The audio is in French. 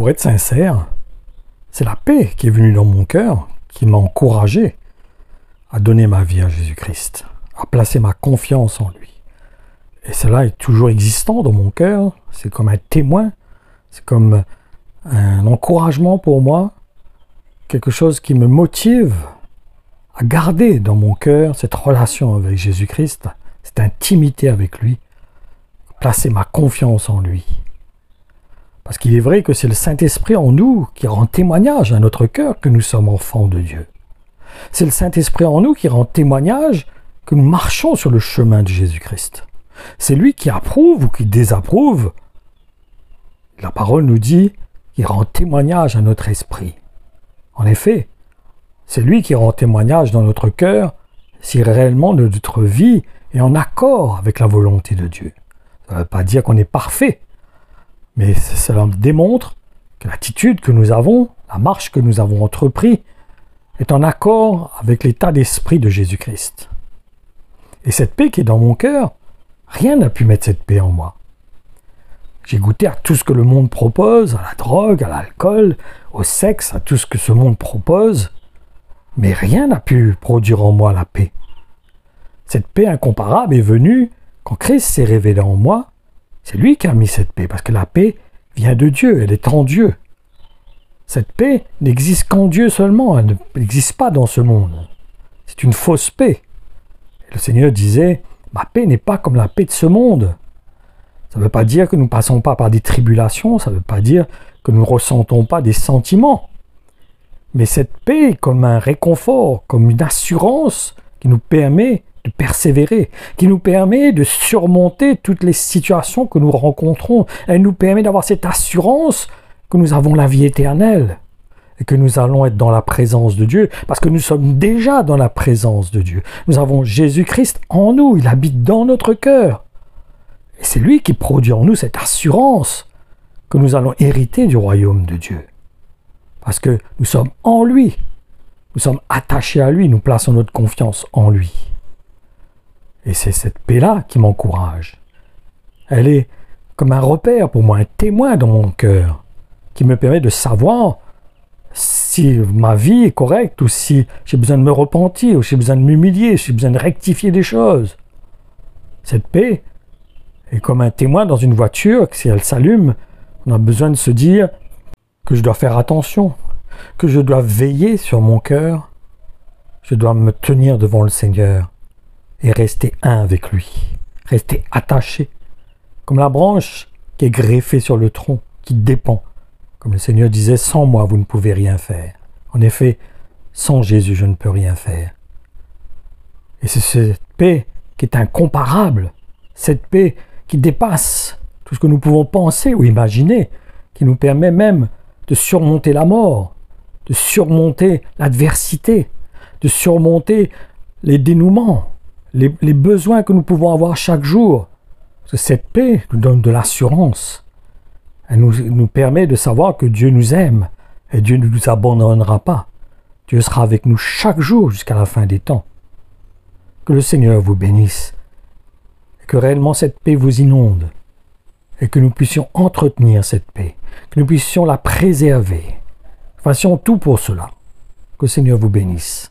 pour être sincère, c'est la paix qui est venue dans mon cœur, qui m'a encouragé à donner ma vie à Jésus-Christ, à placer ma confiance en lui. Et cela est toujours existant dans mon cœur, c'est comme un témoin, c'est comme un encouragement pour moi, quelque chose qui me motive à garder dans mon cœur cette relation avec Jésus-Christ, cette intimité avec lui, placer ma confiance en lui. Parce qu'il est vrai que c'est le Saint-Esprit en nous qui rend témoignage à notre cœur que nous sommes enfants de Dieu. C'est le Saint-Esprit en nous qui rend témoignage que nous marchons sur le chemin de Jésus-Christ. C'est lui qui approuve ou qui désapprouve. La parole nous dit qu'il rend témoignage à notre esprit. En effet, c'est lui qui rend témoignage dans notre cœur si réellement notre vie est en accord avec la volonté de Dieu. Ça ne veut pas dire qu'on est parfait, mais cela démontre que l'attitude que nous avons, la marche que nous avons entreprise, est en accord avec l'état d'esprit de Jésus-Christ. Et cette paix qui est dans mon cœur, rien n'a pu mettre cette paix en moi. J'ai goûté à tout ce que le monde propose, à la drogue, à l'alcool, au sexe, à tout ce que ce monde propose, mais rien n'a pu produire en moi la paix. Cette paix incomparable est venue quand Christ s'est révélé en moi. C'est lui qui a mis cette paix, parce que la paix vient de Dieu, elle est en Dieu. Cette paix n'existe qu'en Dieu seulement, elle n'existe pas dans ce monde. C'est une fausse paix. Et le Seigneur disait, ma paix n'est pas comme la paix de ce monde. Ça ne veut pas dire que nous ne passons pas par des tribulations, ça ne veut pas dire que nous ne ressentons pas des sentiments. Mais cette paix est comme un réconfort, comme une assurance qui nous permet de persévérer, qui nous permet de surmonter toutes les situations que nous rencontrons. Elle nous permet d'avoir cette assurance que nous avons la vie éternelle et que nous allons être dans la présence de Dieu, parce que nous sommes déjà dans la présence de Dieu. Nous avons Jésus-Christ en nous, il habite dans notre cœur. Et c'est lui qui produit en nous cette assurance que nous allons hériter du royaume de Dieu. Parce que nous sommes en lui, nous sommes attachés à lui, nous plaçons notre confiance en lui. Et c'est cette paix-là qui m'encourage. Elle est comme un repère pour moi, un témoin dans mon cœur, qui me permet de savoir si ma vie est correcte, ou si j'ai besoin de me repentir, ou si j'ai besoin de m'humilier, si j'ai besoin de rectifier des choses. Cette paix est comme un témoin dans une voiture, que si elle s'allume, on a besoin de se dire que je dois faire attention, que je dois veiller sur mon cœur, je dois me tenir devant le Seigneur et rester un avec lui, rester attaché, comme la branche qui est greffée sur le tronc, qui dépend. Comme le Seigneur disait, sans moi vous ne pouvez rien faire. En effet, sans Jésus je ne peux rien faire. Et c'est cette paix qui est incomparable, cette paix qui dépasse tout ce que nous pouvons penser ou imaginer, qui nous permet même de surmonter la mort, de surmonter l'adversité, de surmonter les dénouements, les besoins que nous pouvons avoir chaque jour. Parce que cette paix nous donne de l'assurance. Elle nous permet de savoir que Dieu nous aime et Dieu ne nous abandonnera pas. Dieu sera avec nous chaque jour jusqu'à la fin des temps. Que le Seigneur vous bénisse et que réellement cette paix vous inonde et que nous puissions entretenir cette paix, que nous puissions la préserver. Fassions tout pour cela. Que le Seigneur vous bénisse.